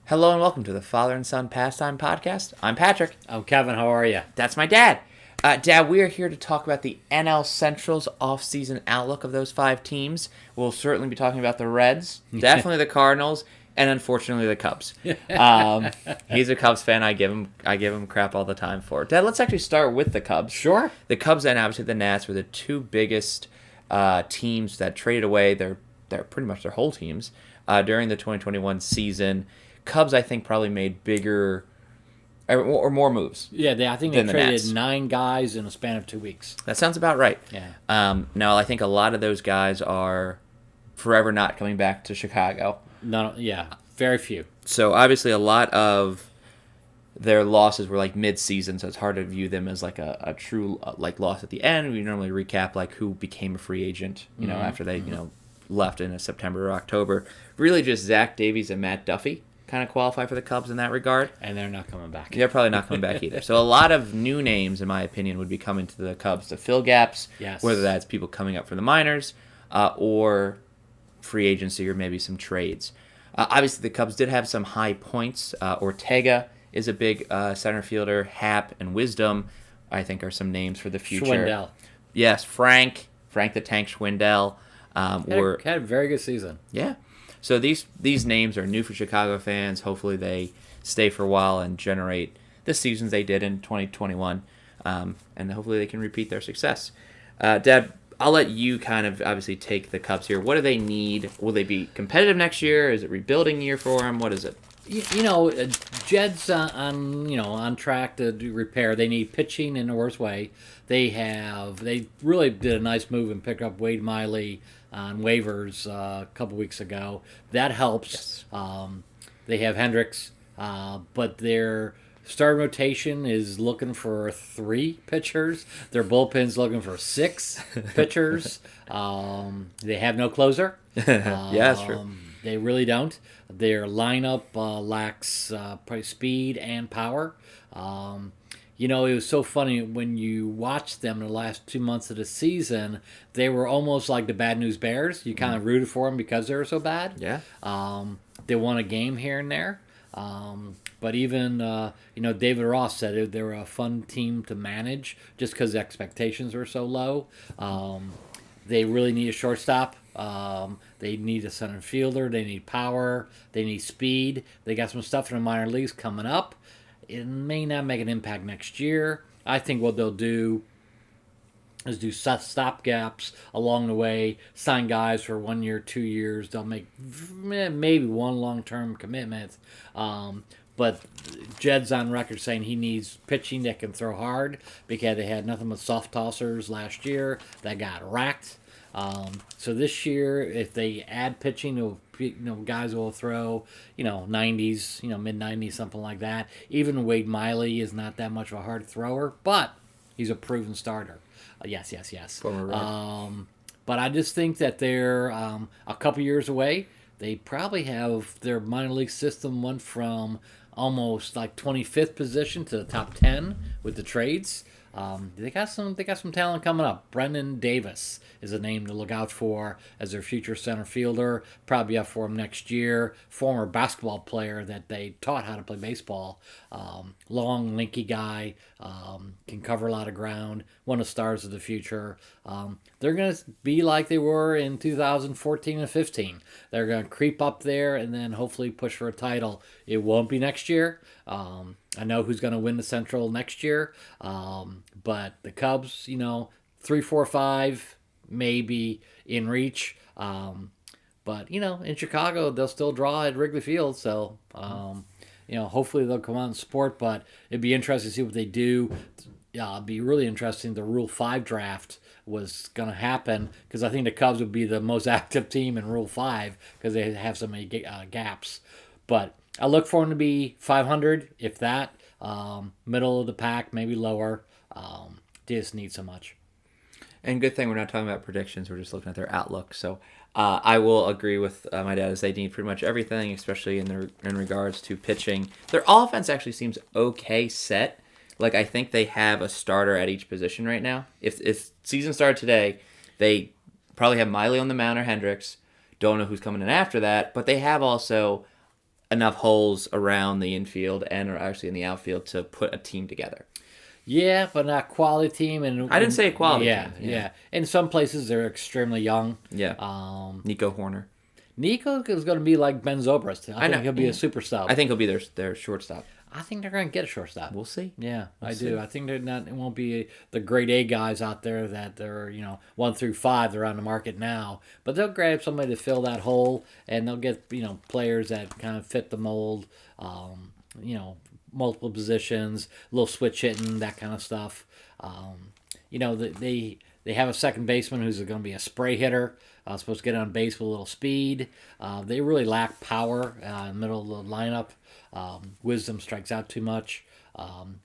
Hello and welcome to the Father and Son Pastime Podcast. I'm Patrick. I'm Kevin. How are you? That's my dad. Dad, we are here to talk about the NL Central's off-season outlook of those 5 teams. We'll certainly be talking about the Reds, definitely the Cardinals, and unfortunately the Cubs. He's a Cubs fan. I give him crap all the time for it. Dad, let's actually start with the Cubs. Sure. The Cubs and obviously the Nats were the two biggest teams that traded away their pretty much their whole teams during the 2021 season. Cubs, I think, probably made bigger or more moves. Yeah, I think they traded 9 guys in a span of 2 weeks. That sounds about right. Yeah. Now, I think a lot of those guys are forever not coming back to Chicago. No, yeah, very few. So, obviously, a lot of their losses were like mid-season, so it's hard to view them as like a true like loss at the end. We normally recap like who became a free agent, after they, left in September or October. Really just Zach Davies and Matt Duffy kind of qualify for the Cubs in that regard. And they're not coming back. They're probably not coming back either. So a lot of new names, in my opinion, would be coming to the Cubs to fill gaps, Yes. Whether that's people coming up from the minors or free agency or maybe some trades. Obviously, the Cubs did have some high points. Ortega is a big center fielder. Hap and Wisdom, I think, are some names for the future. Schwindel. Yes, Frank the Tank Schwindel. Had a very good season. Yeah. So these names are new for Chicago fans. Hopefully they stay for a while and generate the seasons they did in 2021. And hopefully they can repeat their success. Dad, I'll let you kind of obviously take the Cubs here. What do they need? Will they be competitive next year? Is it rebuilding year for them? What is it? Jed's on track to do repair. They need pitching in the worst way. They really did a nice move and picked up Wade Miley on waivers a couple weeks ago. That helps. Yes. They have Hendricks, but their starting rotation is looking for 3 pitchers. Their bullpen's looking for 6 pitchers. They have no closer. Yeah, that's true. They really don't. Their lineup lacks probably speed and power. It was so funny when you watched them in the last 2 months of the season. They were almost like the Bad News Bears. You kind of rooted for them because they were so bad. Yeah. They won a game here and there. But even, David Ross said they were a fun team to manage just because the expectations were so low. They really need a shortstop. They need a center fielder. They need power. They need speed. They got some stuff in the minor leagues coming up. It may not make an impact next year. I think what they'll do is do stop gaps along the way, sign guys for 1 year, 2 years. They'll make maybe one long-term commitment. But Jed's on record saying he needs pitching that can throw hard because they had nothing but soft tossers last year that got racked. So this year, if they add pitching, guys will throw, 90s, mid-90s, something like that. Even Wade Miley is not that much of a hard thrower, but he's a proven starter. Yes. Former Red. But I just think that they're a couple years away. They probably have their minor league system went from almost like 25th position to the top 10 with the trades. They got some talent coming up. Brendan Davis is a name to look out for as their future center fielder. Probably up for him next year. Former basketball player that they taught how to play baseball. Long, lanky guy. Can cover a lot of ground. One of the stars of the future. They're going to be like they were in 2014 and 15. They're going to creep up there and then hopefully push for a title. It won't be next year. I know who's going to win the Central next year. But the Cubs, 3, 4, 5, maybe in reach. But, in Chicago, they'll still draw at Wrigley Field. So, hopefully they'll come out and support. But it'd be interesting to see what they do. It'd be really interesting. The Rule 5 draft was going to happen because I think the Cubs would be the most active team in Rule 5 because they have so many gaps. But I look for them to be 500, if that. Middle of the pack, maybe lower. They just need so much. And good thing we're not talking about predictions. We're just looking at their outlook. So I will agree with my dad as they need pretty much everything, especially in regards to pitching. Their offense actually seems okay set. Like, I think they have a starter at each position right now. If season started today, they probably have Miley on the mound or Hendricks. Don't know who's coming in after that. But they have also enough holes around the infield and actually in the outfield to put a team together. Yeah, but not quality team. And I didn't say a quality yeah, team. Yeah. In some places, they're extremely young. Yeah. Nico Horner. Nico is going to be like Ben Zobrist. I think he'll be a super sub. I think he'll be their shortstop. I think they're going to get a shortstop. We'll see. Yeah, I do. I think it won't be the grade A guys out there that they're 1 through 5. They're on the market now, but they'll grab somebody to fill that hole, and they'll get players that kind of fit the mold. Multiple positions, a little switch hitting, that kind of stuff. They have a second baseman who's going to be a spray hitter. Supposed to get on base with a little speed. They really lack power in the middle of the lineup. Wisdom strikes out too much.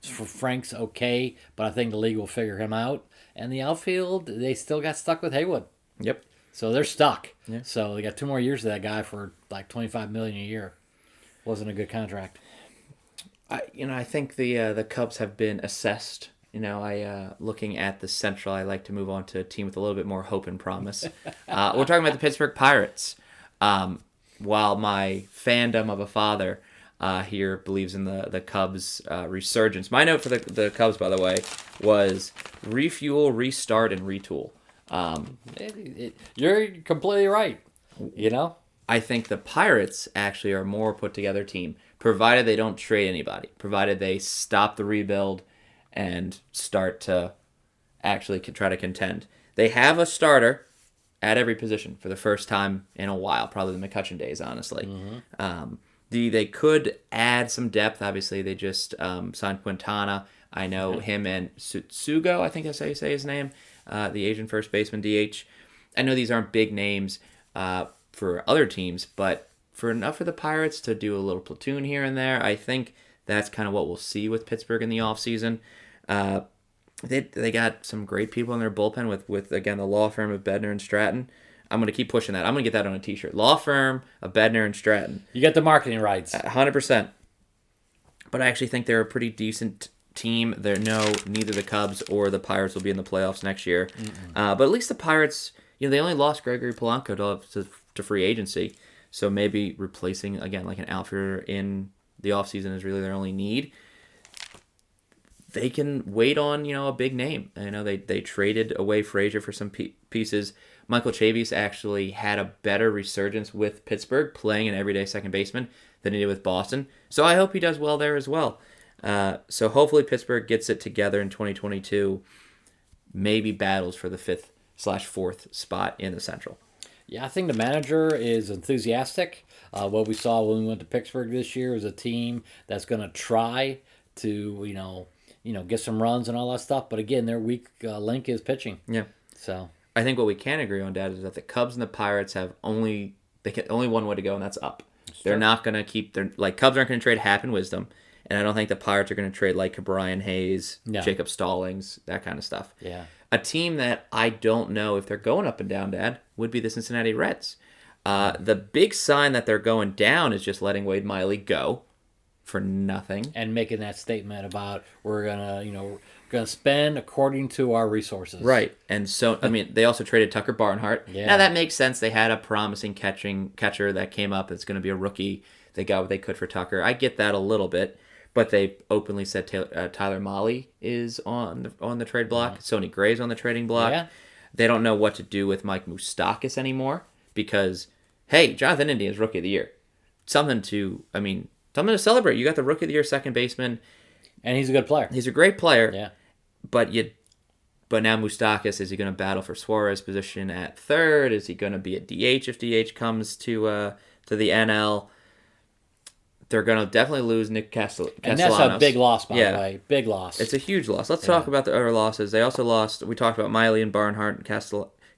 For Frank's okay, but I think the league will figure him out. And the outfield, they still got stuck with Haywood. Yep. So they're stuck. Yeah. So they got 2 more years of that guy for like $25 million a year. Wasn't a good contract. I think the Cubs have been assessed. Looking at the Central, I like to move on to a team with a little bit more hope and promise. We're talking about the Pittsburgh Pirates. While my fandom of a father here believes in the Cubs' resurgence. My note for the Cubs, by the way, was refuel, restart, and retool. You're completely right. I think the Pirates actually are a more put together team, provided they don't trade anybody, provided they stop the rebuild and start to actually try to contend. They have a starter at every position for the first time in a while, probably the McCutchen days, honestly. Mm-hmm. They could add some depth. Obviously, they just signed Quintana. I know him and Sugo, I think that's how you say his name, the Asian first baseman, DH. I know these aren't big names for other teams, but for enough for the Pirates to do a little platoon here and there, I think that's kind of what we'll see with Pittsburgh in the offseason. They got some great people in their bullpen with again, the law firm of Bednar and Stratton. I'm going to keep pushing that. I'm going to get that on a t-shirt. Law firm of Bednar and Stratton. You got the marketing rights. 100%. But I actually think they're a pretty decent team. Neither the Cubs or the Pirates will be in the playoffs next year. But at least the Pirates, they only lost Gregory Polanco to free agency. So maybe replacing, again, like an outfielder in the offseason is really their only need. They can wait on, a big name. I know they traded away Frazier for some pieces. Michael Chavis actually had a better resurgence with Pittsburgh, playing an everyday second baseman, than he did with Boston. So I hope he does well there as well. So hopefully Pittsburgh gets it together in 2022, maybe battles for the 5th/4th spot in the Central. Yeah, I think the manager is enthusiastic. What we saw when we went to Pittsburgh this year is a team that's going to try to, get some runs and all that stuff. But again, their weak link is pitching. Yeah. So I think what we can agree on, Dad, is that the Cubs and the Pirates have only one way to go, and that's up. They're not going to keep Cubs aren't going to trade Happ and Wisdom, and I don't think the Pirates are going to trade like Brian Hayes, Jacob Stallings, that kind of stuff. Yeah. A team that I don't know if they're going up and down, Dad, would be the Cincinnati Reds. The big sign that they're going down is just letting Wade Miley go for nothing. And making that statement about we're gonna spend according to our resources. Right. And so they also traded Tucker Barnhart. Yeah. Now that makes sense. They had a promising catcher that came up that's going to be a rookie. They got what they could for Tucker. I get that a little bit. But they openly said Tyler Mahle is on the trade block. Sonny Gray's on the trading block. Yeah. They don't know what to do with Mike Moustakas anymore because, hey, Jonathan India is Rookie of the Year. Something to celebrate. You got the Rookie of the Year second baseman. And he's a good player. He's a great player. Yeah. But now Moustakas, is he going to battle for Suarez's position at third? Is he going to be a DH if DH comes to the NL? They're going to definitely lose Nick Castellanos. And that's a big loss, by the way. Big loss. It's a huge loss. Let's talk about the other losses. They also lost, we talked about Miley and Barnhart and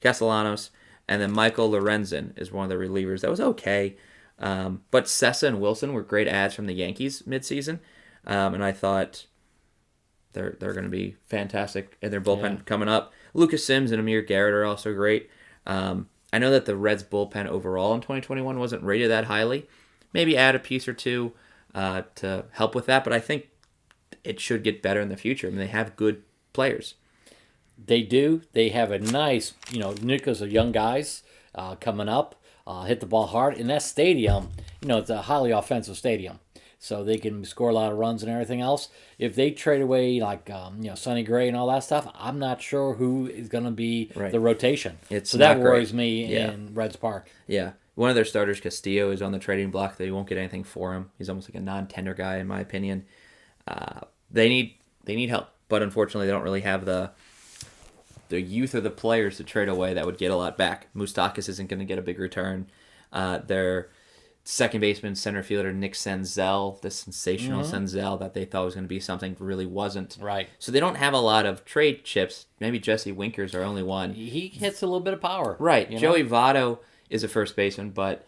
Castellanos, and then Michael Lorenzen is one of the relievers. That was okay. But Sessa and Wilson were great adds from the Yankees midseason, and I thought they're going to be fantastic in their bullpen coming up. Lucas Sims and Amir Garrett are also great. I know that the Reds' bullpen overall in 2021 wasn't rated that highly. Maybe add a piece or two to help with that, but I think it should get better in the future. They have good players. They do. They have a nice, Nico's of young guys coming up. hit the ball hard. In that stadium, it's a highly offensive stadium, so they can score a lot of runs and everything else. If they trade away like Sonny Gray and all that stuff, I'm not sure who is going to be the rotation. So that worries me in Reds Park. Yeah. One of their starters, Castillo, is on the trading block. They won't get anything for him. He's almost like a non-tender guy, in my opinion. They need help, but unfortunately, they don't really have the youth or the players to trade away that would get a lot back. Moustakis isn't going to get a big return. Their second baseman, center fielder Nick Senzel, the sensational Senzel that they thought was going to be something, really wasn't. Right. So they don't have a lot of trade chips. Maybe Jesse Winker's our only one. He hits a little bit of power. Right. Joey Votto is a first baseman, but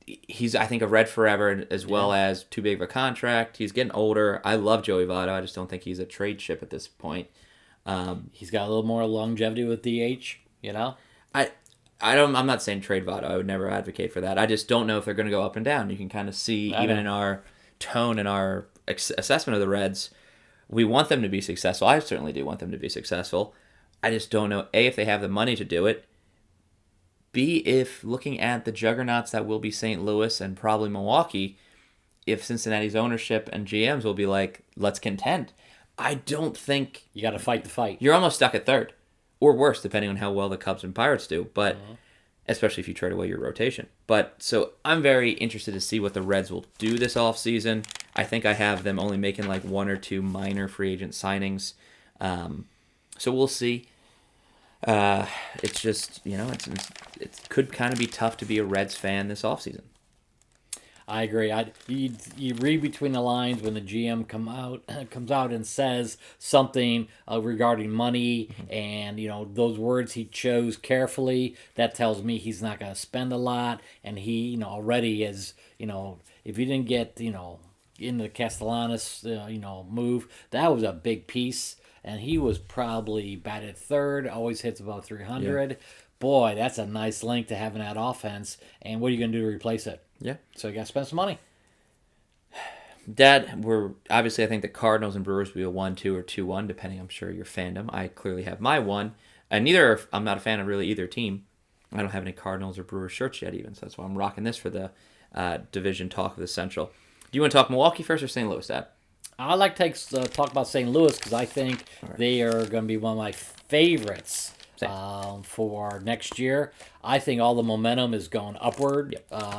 he's, I think, a Red forever, as well as too big of a contract. He's getting older. I love Joey Votto. I just don't think he's a trade chip at this point. He's got a little more longevity with DH, I'm not saying trade Votto. I would never advocate for that. I just don't know if they're going to go up and down. You can kind of see, even in our tone and our assessment of the Reds, we want them to be successful. I certainly do want them to be successful. I just don't know, A, if they have the money to do it, B, if looking at the juggernauts that will be St. Louis and probably Milwaukee, if Cincinnati's ownership and GMs will be like, let's contend. I don't think... You got to fight the fight. You're almost stuck at third. Or worse, depending on how well the Cubs and Pirates do. But especially if you trade away your rotation. But so I'm very interested to see what the Reds will do this offseason. I think I have them only making like one or two minor free agent signings. So we'll see. It's just, it could kind of be tough to be a Reds fan this offseason. I agree. You read between the lines when the GM comes out and says something regarding money, and those words he chose carefully. That tells me he's not going to spend a lot, and he already is. If you didn't get in the Castellanos move, that was a big piece, and he was probably batted third. Always hits about 300. Yeah. Boy, that's a nice link to having that offense. And what are you going to do to replace it? Yeah. So you got to spend some money. Dad, I think the Cardinals and Brewers will be a 1-2 or 2-1, depending, I'm sure, your fandom. I clearly have my one. And I'm not a fan of really either team. I don't have any Cardinals or Brewers shirts yet even, so that's why I'm rocking this for the division talk of the Central. Do you want to talk Milwaukee first or St. Louis, Dad? I'd like to talk about St. Louis because I think they are going to be one of my favorites for next year. I think all the momentum is going upward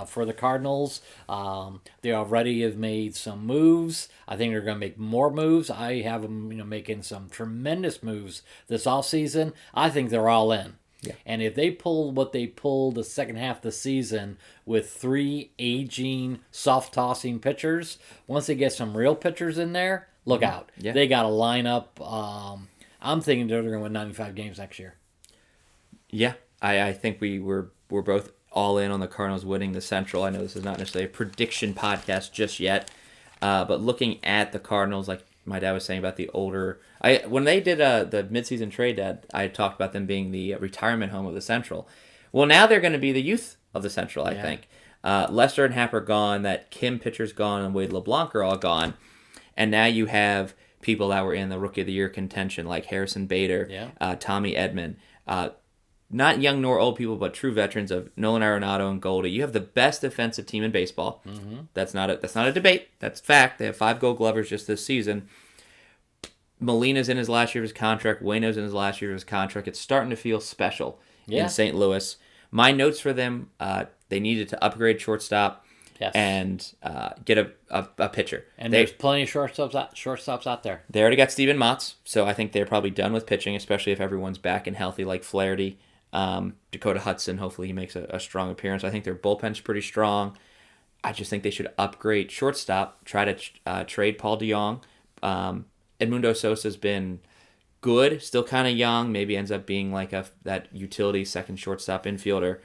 for the Cardinals. They already have made some moves. I think they're going to make more moves. I have them making some tremendous moves this offseason. I think they're all in. Yeah. And if they pull what they pulled the second half of the season with 3 aging, soft-tossing pitchers, once they get some real pitchers in there, look out. Yeah. They got a lineup. I'm thinking they're going to win 95 games next year. Yeah, I think we're both all in on the Cardinals winning the Central. I know this is not necessarily a prediction podcast just yet, but looking at the Cardinals, like my dad was saying about the older... when they did the midseason trade, Dad, I talked about them being the retirement home of the Central. Well, now they're going to be the youth of the Central, I think. Lester and Happ are gone, that Kim pitcher's gone, and Wade LeBlanc are all gone. And now you have people that were in the Rookie of the Year contention, like Harrison Bader, Tommy Edman, not young nor old people, but true veterans of Nolan Arenado and Goldie. You have the best defensive team in baseball. Mm-hmm. That's not a debate. That's fact. They have 5 Gold Glovers just this season. Molina's in his last year of his contract. Waino's in his last year of his contract. It's starting to feel special in St. Louis. My notes for them, they needed to upgrade shortstop and get a pitcher. And there's plenty of shortstops out there. They already got Steven Matz, so I think they're probably done with pitching, especially if everyone's back and healthy like Flaherty. Dakota Hudson, hopefully he makes a strong appearance. I think their bullpen's pretty strong. I just think they should upgrade shortstop, try to trade Paul DeJong. Edmundo Sosa's been good, still kind of young, maybe ends up being like that utility second shortstop infielder.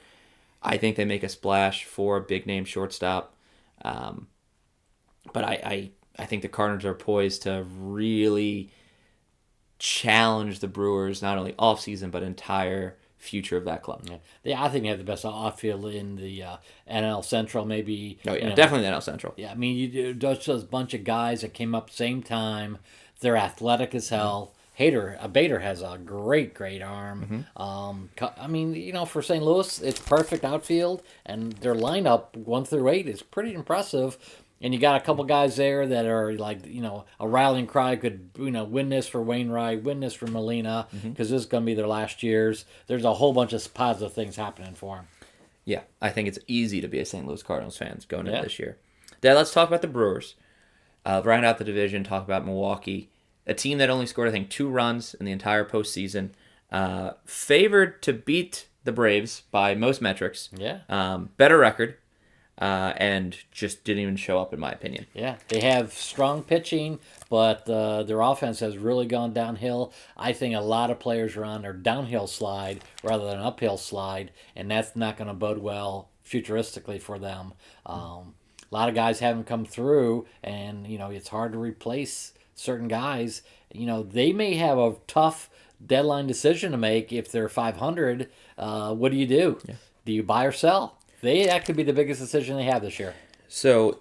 I think they make a splash for a big-name shortstop. But I think the Cardinals are poised to really challenge the Brewers, not only offseason, but entire future of that club. Yeah, I think they have the best outfield in the NL Central, maybe. Oh, yeah, definitely the NL Central. Yeah, I mean, there's just a bunch of guys that came up same time. They're athletic as hell. Bader has a great arm. I mean, for St. Louis, it's perfect outfield, and their lineup 1 through 8 is pretty impressive. And you got a couple guys there that are like, a rallying cry could, win this for Wainwright, win this for Molina, because this is going to be their last years. There's a whole bunch of positive things happening for them. Yeah, I think it's easy to be a St. Louis Cardinals fan going into this year. Then let's talk about the Brewers. Round out the division, talk about Milwaukee. A team that only scored, I think, 2 runs in the entire postseason. Favored to beat the Braves by most metrics. Yeah. Better record. And just didn't even show up, in my opinion. Yeah, they have strong pitching, but their offense has really gone downhill. I think a lot of players are on their downhill slide rather than uphill slide, and that's not going to bode well futuristically for them. A lot of guys haven't come through, and it's hard to replace certain guys. They may have a tough deadline decision to make if they're 500. What do you do? Yeah. Do you buy or sell? That could be the biggest decision they have this year. So,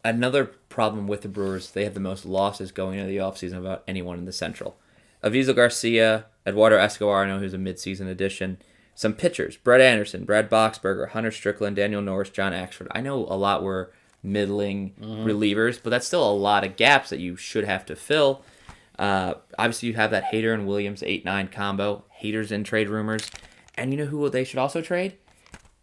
another problem with the Brewers, they have the most losses going into the offseason of about anyone in the Central. Aviso Garcia, Eduardo Escobar, I know who's a midseason addition. Some pitchers, Brett Anderson, Brad Boxberger, Hunter Strickland, Daniel Norris, John Axford. I know a lot were middling relievers, but that's still a lot of gaps that you should have to fill. Obviously, you have that Hader and Williams 8-9 combo. Hader's in trade rumors. And you know who they should also trade?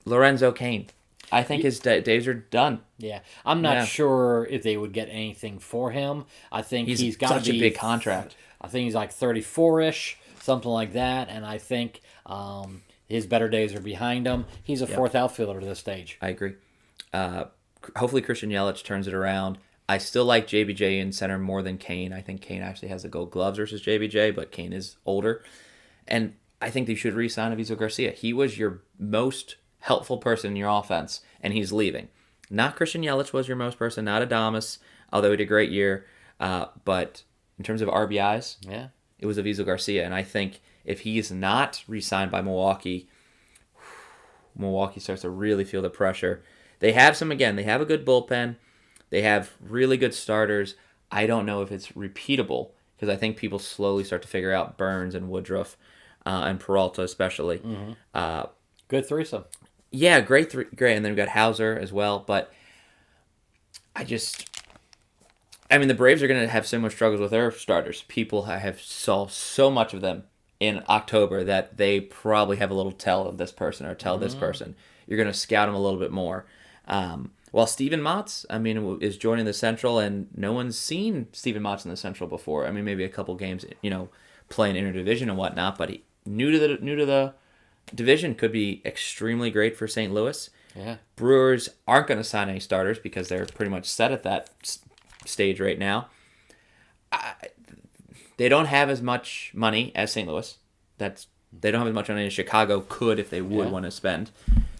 Lorenzo Cain. I think his days are done. Yeah, I'm not sure if they would get anything for him. I think he's got such a big contract. I think he's like 34-ish, something like that, and I think his better days are behind him. He's a fourth outfielder at this stage. I agree. Hopefully Christian Yelich turns it around. I still like JBJ in center more than Cain. I think Cain actually has the gold gloves versus JBJ, but Cain is older. And I think they should re-sign Aviso Garcia. He was your most helpful person in your offense, and he's leaving. Not Christian Yelich was your most person, not Adames, although he had a great year. But in terms of RBIs, it was Aviso Garcia. And I think if he's not re-signed by Milwaukee, Milwaukee starts to really feel the pressure. They have they have a good bullpen. They have really good starters. I don't know if it's repeatable because I think people slowly start to figure out Burns and Woodruff and Peralta especially. Good threesome. Yeah, great. And then we've got Hauser as well. But the Braves are going to have similar struggles with their starters. People have saw so much of them in October that they probably have a little tell of this person or tell this person. You're going to scout them a little bit more. While Steven Matz, is joining the Central, and no one's seen Steven Matz in the Central before. Maybe a couple games, playing interdivision and whatnot, but he new to the division could be extremely great for St. Louis. Yeah. Brewers aren't going to sign any starters because they're pretty much set at that stage right now. They don't have as much money as St. Louis. They don't have as much money as Chicago could if they would want to spend.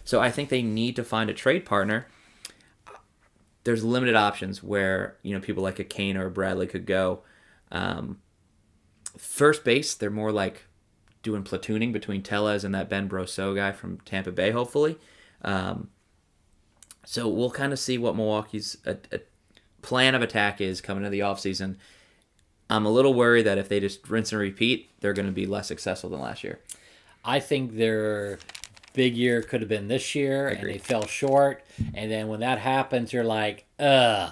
So I think they need to find a trade partner. There's limited options where people like a Kane or a Bradley could go. First base, they're more like doing platooning between Tellez and that Ben Brosseau guy from Tampa Bay, hopefully. So we'll kind of see what Milwaukee's plan of attack is coming into the offseason. I'm a little worried that if they just rinse and repeat, they're going to be less successful than last year. I think their big year could have been this year, and they fell short. And then when that happens, you're like, yeah.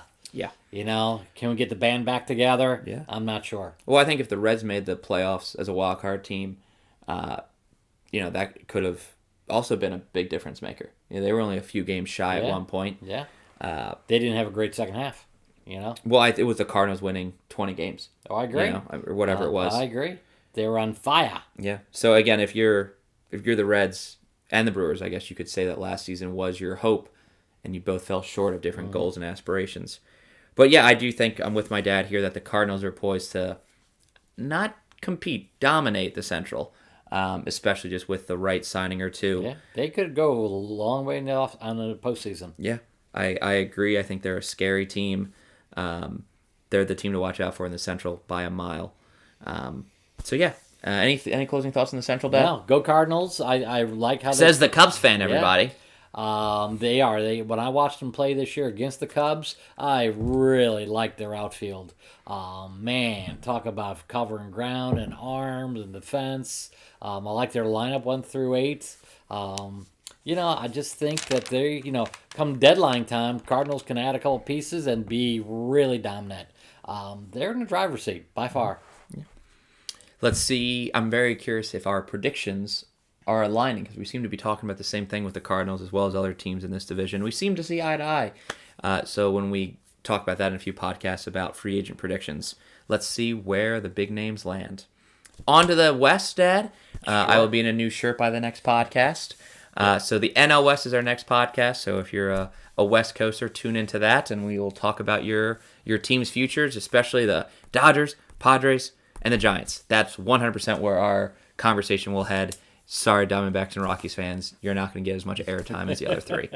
Can we get the band back together? Yeah. I'm not sure. Well, I think if the Reds made the playoffs as a wild card team, that could have also been a big difference maker. They were only a few games shy at one point. Yeah. They didn't have a great second half. Well, it was the Cardinals winning 20 games. Oh, I agree. Or whatever it was. I agree. They were on fire. Yeah. So again, if you're the Reds and the Brewers, I guess you could say that last season was your hope, and you both fell short of different goals and aspirations. But yeah, I do think I'm with my dad here that the Cardinals are poised to not compete, dominate the Central, especially just with the right signing or two. Yeah, they could go a long way on the postseason. Yeah, I agree. I think they're a scary team. They're the team to watch out for in the Central by a mile. So yeah, any closing thoughts on the Central, Dad? No, go Cardinals. I like how says the Cubs fan, everybody. They are. When I watched them play this year against the Cubs, I really liked their outfield. Man, talk about covering ground and arms and defense. I like their lineup 1 through 8. I just think that come deadline time, Cardinals can add a couple pieces and be really dominant. They're in the driver's seat by far. Let's see. I'm very curious if our predictions are aligning because we seem to be talking about the same thing with the Cardinals as well as other teams in this division. We seem to see eye to eye. So when we talk about that in a few podcasts about free agent predictions, let's see where the big names land. On to the West, Dad. Sure. I will be in a new shirt by the next podcast. So the NL West is our next podcast. So if you're a West Coaster, tune into that, and we will talk about your team's futures, especially the Dodgers, Padres, and the Giants. That's 100% where our conversation will head. Sorry, Diamondbacks and Rockies fans, you're not going to get as much airtime as the other three.